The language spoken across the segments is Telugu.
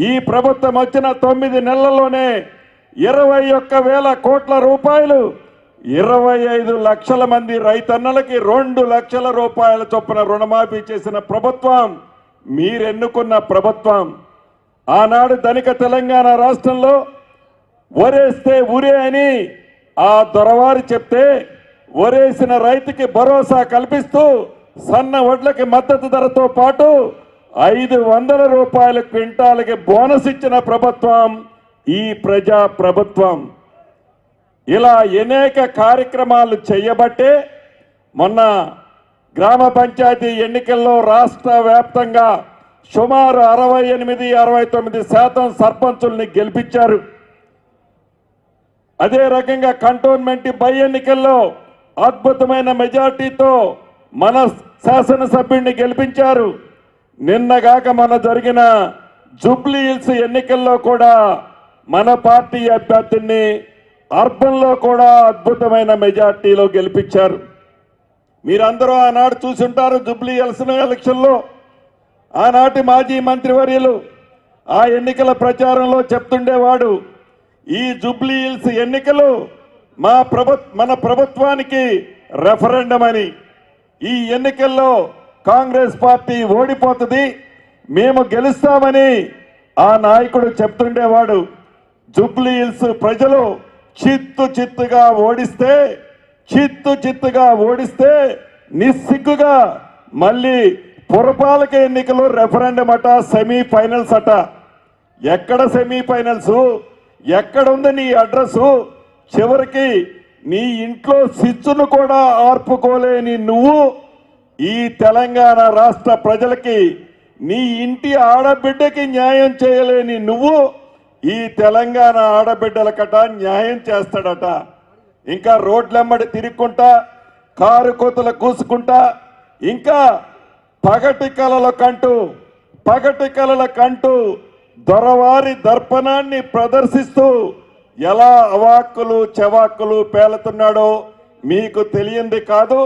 ఈ ప్రభుత్వం వచ్చిన 9 నెలల్లోనే 21,000 కోట్ల రూపాయలు 25 లక్షల మంది రైతన్నలకి 2 లక్షల రూపాయల చొప్పున రుణమాఫీ చేసిన ప్రభుత్వం మీరెన్నుకున్న ప్రభుత్వం. ఆనాడు ధనిక తెలంగాణ రాష్ట్రంలో వరేస్తే ఉరే అని ఆ దొరవారు చెప్తే వరేసిన రైతుకి భరోసా కల్పిస్తూ సన్న వడ్లకి మద్దతు ధరతో పాటు 500 రూపాయల క్వింటాలకి బోనస్ ఇచ్చిన ప్రభుత్వం ఈ ప్రజా ప్రభుత్వం. ఇలా అనేక కార్యక్రమాలు చేయబట్టే మొన్న గ్రామ పంచాయతీ ఎన్నికల్లో రాష్ట్ర వ్యాప్తంగా సుమారు 68-69% సర్పంచుల్ని గెలిపించారు. అదే రకంగా కంటోన్మెంట్ బై ఎన్నికల్లో అద్భుతమైన మెజార్టీతో మన శాసనసభ్యుడిని గెలిపించారు. నిన్నగాక మన జరిగిన జూబ్లీ హిల్స్ ఎన్నికల్లో కూడా మన పార్టీ అభ్యర్థిని అర్బన్లో కూడా అద్భుతమైన మెజార్టీలో గెలిపించారు. మీరందరూ ఆనాడు చూసుంటారు. జూబ్లీ హిల్స్ ఎలక్షన్లో ఆనాటి మాజీ మంత్రివర్యులు ఆ ఎన్నికల ప్రచారంలో చెప్తుండేవాడు, ఈ జూబ్లీ హిల్స్ ఎన్నికలు మన ప్రభుత్వానికి రెఫరెండం అని. ఈ ఎన్నికల్లో కాంగ్రెస్ పార్టీ ఓడిపోతుంది, మేము గెలుస్తామని ఆ నాయకుడు చెప్తుండేవాడు. జూబ్లీ హిల్స్ ప్రజలు చిత్తుగా ఓడిస్తే నిస్సిగ్గుగా మళ్ళీ పురపాలక ఎన్నికలు రెఫరెండం అట, సెమీఫైనల్స్ అట. ఎక్కడ సెమీఫైనల్స్? ఎక్కడుంది నీ అడ్రస్? చివరికి నీ ఇంట్లో స్విచ్ను కూడా ఆర్పుకోలేని నువ్వు ఈ తెలంగాణ రాష్ట్ర ప్రజలకి, నీ ఇంటి ఆడబిడ్డకి న్యాయం చేయలేని నువ్వు ఈ తెలంగాణ ఆడబిడ్డలకట న్యాయం చేస్తాడట. ఇంకా రోడ్లెమ్మడి తిరుక్కుంటా, కారు కోతలు కూసుకుంటా, ఇంకా పగటి కలల కంటూ దొరవారి దర్పణాన్ని ప్రదర్శిస్తూ ఎలా అవాక్కులు చెవాక్కులు పేలుతున్నాడో మీకు తెలియంది కాదు.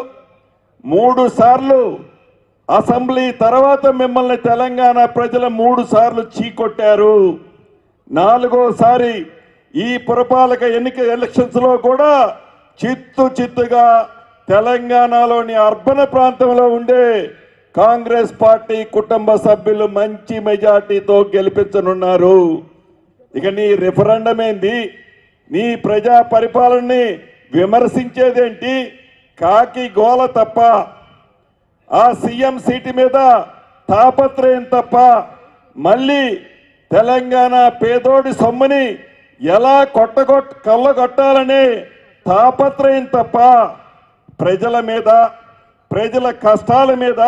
3 సార్లు అసెంబ్లీ తర్వాత మిమ్మల్ని తెలంగాణ ప్రజలు 3 సార్లు చీకొట్టారు. 4వసారి ఈ పురపాలక ఎలక్షన్స్ లో కూడా చిత్తుగా తెలంగాణలోని అర్బన్ ప్రాంతంలో ఉండే కాంగ్రెస్ పార్టీ కుటుంబ సభ్యులు మంచి మెజార్టీతో గెలిపించనున్నారు. ఇక నీ రెఫరెండం ఏంది? నీ ప్రజా పరిపాలనని విమర్శించేదేంటి? కాకి గోల తప్ప, ఆ సీఎం సీటు మీద తాపత్రయం తప్ప, మళ్ళీ తెలంగాణ పేదోడి సొమ్ముని ఎలా కళ్ళగొట్టాలనే తాపత్రయం తప్ప ప్రజల మీద, ప్రజల కష్టాల మీద,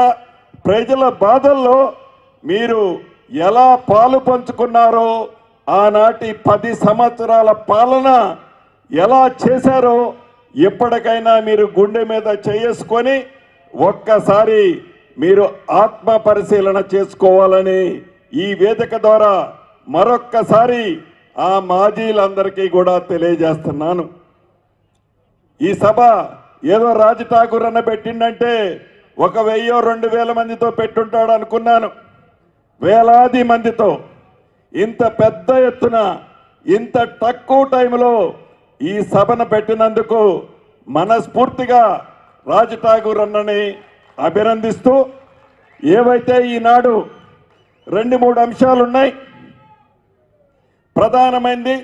ప్రజల బాధల్లో మీరు ఎలా పాలు పంచుకున్నారో, ఆనాటి 10 సంవత్సరాల పాలన ఎలా చేశారో ఎప్పటికైనా మీరు గుండె మీద చేసుకొని ఒక్కసారి మీరు ఆత్మ పరిశీలన చేసుకోవాలని ఈ వేదిక ద్వారా మరొక్కసారి ఆ మాజీలందరికీ కూడా తెలియజేస్తున్నాను. ఈ సభ ఏదో రాజ్ ఠాకూర్ అన్న పెట్టిండంటే 1000-2000 మందితో పెట్టుంటాడు అనుకున్నాను. వేలాది మందితో ఇంత పెద్ద ఎత్తున ఇంత తక్కువ టైంలో ఈ సభను పెట్టినందుకు మనస్ఫూర్తిగా రాజ్ ఠాకూర్ అన్నని అభినందిస్తూ, ఏవైతే ఈనాడు 2-3 అంశాలు ఉన్నాయి. ప్రధానమైనది,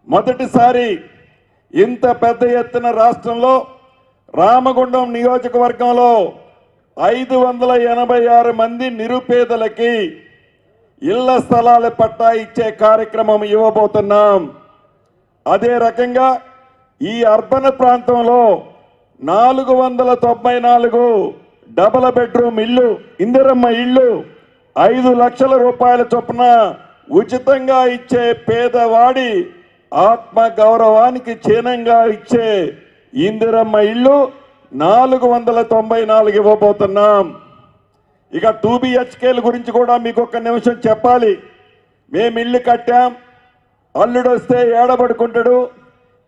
మొదటిసారి ఇంత పెద్ద ఎత్తున రాష్ట్రంలో రామగుండం నియోజకవర్గంలో 586 మంది నిరుపేదలకి ఇళ్ల స్థలాల పట్టా ఇచ్చే కార్యక్రమం ఇవ్వబోతున్నాం. అదే రకంగా ఈ అర్బన్ ప్రాంతంలో 494 డబుల్ బెడ్రూమ్ ఇల్లు, ఇందిరమ్మ ఇల్లు 5 లక్షల రూపాయల చొప్పున ఉచితంగా ఇచ్చే పేదవాడి ఆత్మ గౌరవానికి చిహ్నంగా ఇచ్చే ఇందిరమ్మ ఇల్లు 494 ఇవ్వబోతున్నాం. ఇక 2 BHKల గురించి కూడా మీకు ఒక్క నిమిషం చెప్పాలి. మేము ఇల్లు కట్టాం, అల్లుడు వస్తే ఏడబడుకుంటాడు,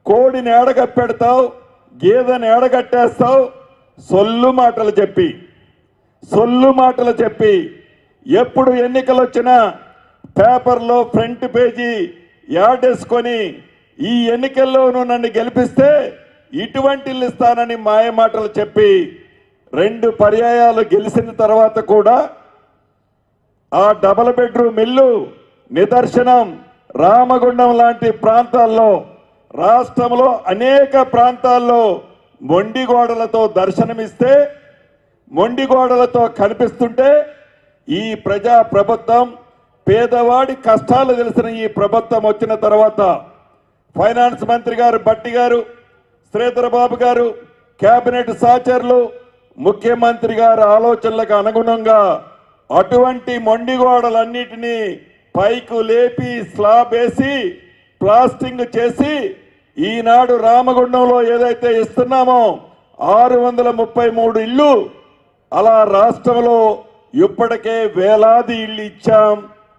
కోడిని ఏడగప్పెడతావు, గేదెని ఏడగట్టేస్తావు, సొల్లు మాటలు చెప్పి ఎప్పుడు ఎన్నికలు వచ్చినా పేపర్లో ఫ్రంట్ పేజీ యాడ్ వేసుకొని ఈ ఎన్నికల్లోనూ నన్ను గెలిపిస్తే ఇటువంటి ఇల్లు ఇస్తానని మాయమాటలు చెప్పి 2 పర్యాయాలు గెలిచిన తర్వాత కూడా ఆ డబుల్ బెడ్రూమ్ ఇల్లు నిదర్శనం. రామగుండం లాంటి ప్రాంతాల్లో, రాష్ట్రంలో అనేక ప్రాంతాల్లో మొండి గోడలతో దర్శనమిస్తే, మొండి గోడలతో కనిపిస్తుంటే ఈ ప్రజా ప్రభుత్వం, పేదవాడి కష్టాలు తెలిసిన ఈ ప్రభుత్వం వచ్చిన తర్వాత ఫైనాన్స్ మంత్రి గారు భట్టి గారు, శ్రీధర్ బాబు గారు, కేబినెట్ సహచరులు, ముఖ్యమంత్రి గారి ఆలోచనలకు అనుగుణంగా అటువంటి మొండి గోడలన్నిటినీ పైకు లేపి స్లాబ్ వేసి ప్లాస్టింగ్ చేసి ఈనాడు రామగుండంలో ఏదైతే ఇస్తున్నామో 633 ఇళ్ళు, అలా రాష్ట్రంలో ఇప్పటికే వేలాది ఇళ్ళు ఇచ్చాం.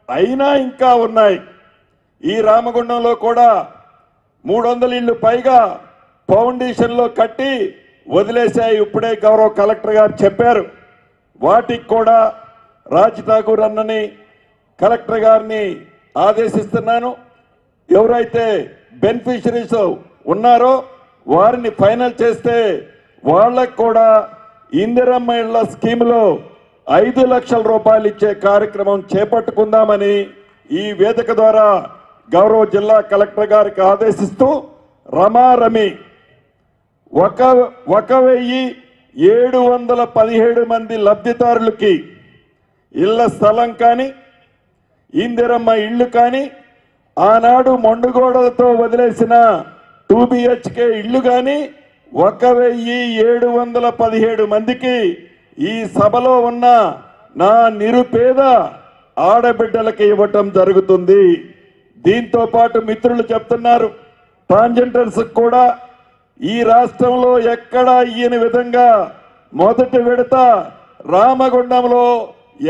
అయినా ఇంకా ఉన్నాయి. ఈ రామగుండంలో కూడా 300 ఇళ్ళు పైగా ఫౌండేషన్లో కట్టి వదిలేశాయి. ఇప్పుడే గౌరవ కలెక్టర్ గారు చెప్పారు. వాటికి కూడా రాజ్ ఠాకూర్ అన్నని, కలెక్టర్ గారిని ఆదేశిస్తున్నాను. ఎవరైతే బెనిఫిషరీస్ ఉన్నారో వారిని ఫైనల్ చేస్తే వాళ్ళకు కూడా ఇందిరమ్మ ఇళ్ల స్కీమ్లో 5 లక్షల రూపాయలు ఇచ్చే కార్యక్రమం చేపట్టుకుందామని ఈ వేదిక ద్వారా గౌరవ జిల్లా కలెక్టర్ గారికి ఆదేశిస్తూ రమారమి 1,717 మంది లబ్ధిదారులకి ఇళ్ల స్థలం కానీ, ఇందిరమ్మ ఇళ్ళు కానీ, ఆనాడు మొండుగోడలతో వదిలేసిన 2 BHK ఇళ్ళు కానీ 1,717 మందికి ఈ సభలో ఉన్న నా నిరుపేద ఆడబిడ్డలకి ఇవ్వటం జరుగుతుంది. దీంతో పాటు మిత్రులు చెప్తున్నారు, ట్రాన్స్జెండర్స్ కూడా ఈ రాష్ట్రంలో ఎక్కడా ఇయ్యని విధంగా మొదటి విడత రామగుండంలో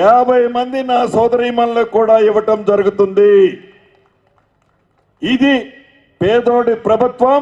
50 మంది నా సోదరీమణులకు కూడా ఇవ్వటం జరుగుతుంది. ఇది పేదోడి ప్రభుత్వం.